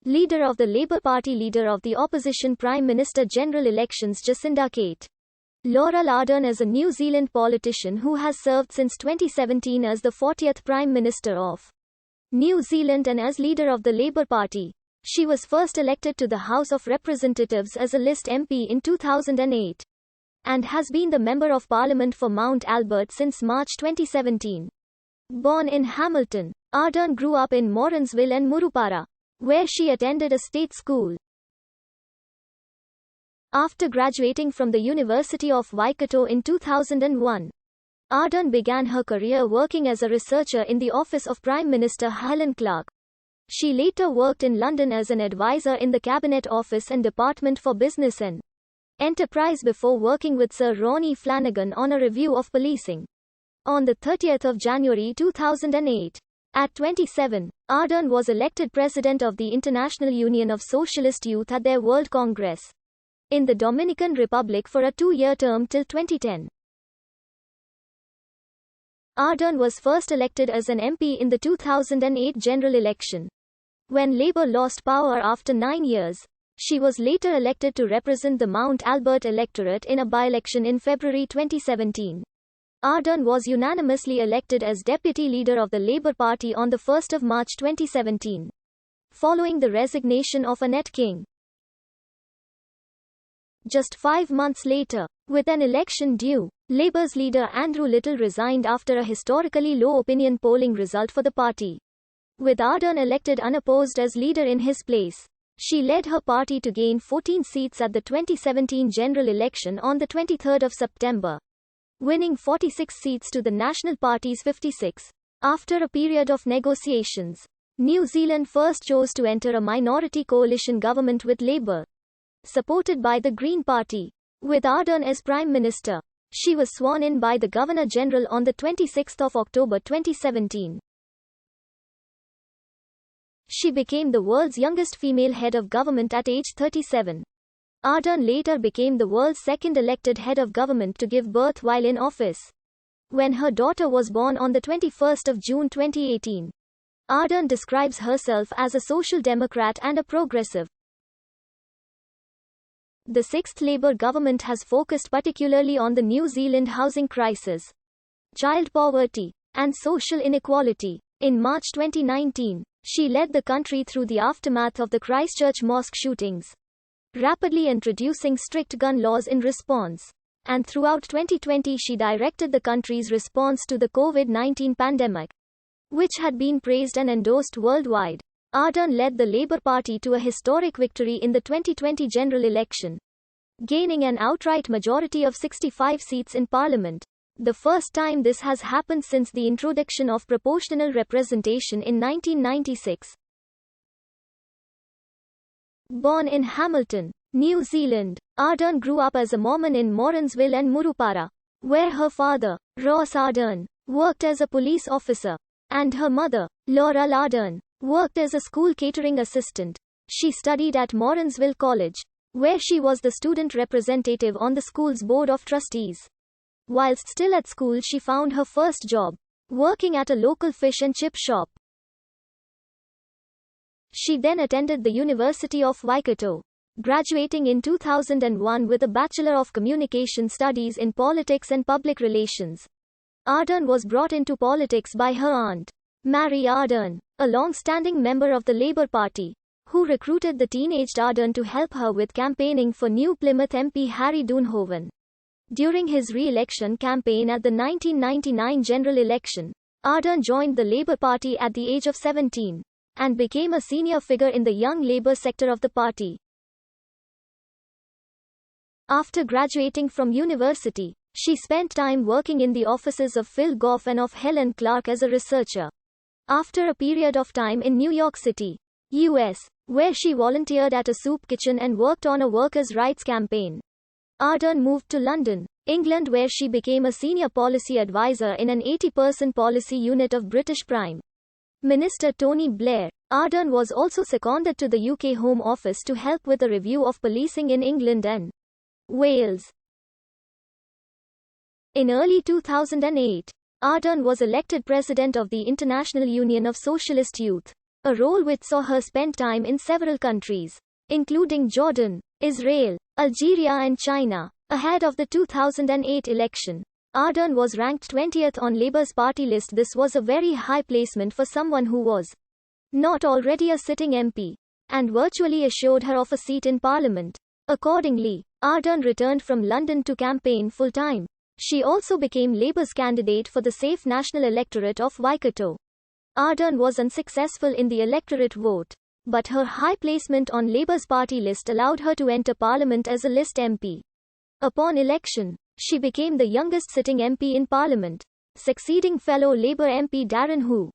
Leader of the Labour Party. Leader of the Opposition. Prime Minister. General elections. Jacinda Arden is a New Zealand politician who has served since 2017 as the 40th Prime Minister of New Zealand and as leader of the Labour Party. She was first elected to the House of Representatives as a list MP in 2008 and has been the Member of Parliament for Mount Albert since March 2017. Born in Hamilton, Arden grew up in Morrinsville and Murupara, where she attended a state school. After graduating from the University of Waikato in 2001, Arden began her career working as a researcher in the office of Prime Minister Helen Clark. She later worked in London as an advisor in the Cabinet Office and Department for Business and Enterprise before working with Sir Ronnie Flanagan on a review of policing. On 30 January 2008, at 27, Arden was elected President of the International Union of Socialist Youth at their World Congress in the Dominican Republic for a 2-year term till 2010. Arden was first elected as an MP in the 2008 general election. When Labour lost power after 9 years, she was later elected to represent the Mount Albert electorate in a by-election in February 2017. Arden was unanimously elected as Deputy Leader of the Labour Party on 1 March 2017, following the resignation of Annette King. Just 5 months later, with an election due, Labour's leader Andrew Little resigned after a historically low opinion polling result for the party. With Arden elected unopposed as leader in his place, she led her party to gain 14 seats at the 2017 general election on 23 September, winning 46 seats to the National Party's 56. After a period of negotiations, New Zealand first chose to enter a minority coalition government with Labour, supported by the Green Party. With Arden as Prime Minister, she was sworn in by the Governor-General on 26 October 2017. She became the world's youngest female head of government at age 37. Arden later became the world's second elected head of government to give birth while in office, when her daughter was born on 21 June 2018. Arden describes herself as a social democrat and a progressive. The sixth Labour government has focused particularly on the New Zealand housing crisis, child poverty, and social inequality. In March 2019, she led the country through the aftermath of the Christchurch mosque shootings, rapidly introducing strict gun laws in response. And throughout 2020 she directed the country's response to the COVID-19 pandemic, which had been praised and endorsed worldwide. Arden led the Labour Party to a historic victory in the 2020 general election, gaining an outright majority of 65 seats in Parliament, the first time this has happened since the introduction of proportional representation in 1996. Born in Hamilton, New Zealand, Arden grew up as a Mormon in Morrinsville and Murupara, where her father, Ross Arden, worked as a police officer, and her mother, Laurel Arden, worked as a school catering assistant. She studied at Morrinsville College, where she was the student representative on the school's board of trustees. Whilst still at school she found her first job, working at a local fish and chip shop. She then attended the University of Waikato, graduating in 2001 with a Bachelor of Communication Studies in Politics and Public Relations. Arden was brought into politics by her aunt, Mary Arden, a long-standing member of the Labour Party, who recruited the teenaged Arden to help her with campaigning for New Plymouth MP Harry Dunehoven. During his re-election campaign at the 1999 general election, Arden joined the Labour Party at the age of 17, and became a senior figure in the young Labour sector of the party. After graduating from university, she spent time working in the offices of Phil Goff and of Helen Clark as a researcher. After a period of time in New York City, US, where she volunteered at a soup kitchen and worked on a workers' rights campaign, Arden moved to London, England, where she became a senior policy advisor in an 80-person policy unit of British Prime Minister Tony Blair. Arden was also seconded to the UK Home Office to help with a review of policing in England and Wales. In early 2008, Arden was elected President of the International Union of Socialist Youth. a role which saw her spend time in several countries, including Jordan, Israel, Algeria and China. Ahead of the 2008 election, Arden was ranked 20th on Labour's party list. This was a very high placement for someone who was not already a sitting MP, and virtually assured her of a seat in Parliament. Accordingly, Arden returned from London to campaign full-time. She also became Labour's candidate for the safe national electorate of Waikato. Arden was unsuccessful in the electorate vote, but her high placement on Labour's party list allowed her to enter Parliament as a list MP. Upon election, she became the youngest sitting MP in Parliament, succeeding fellow Labour MP Darren Hu.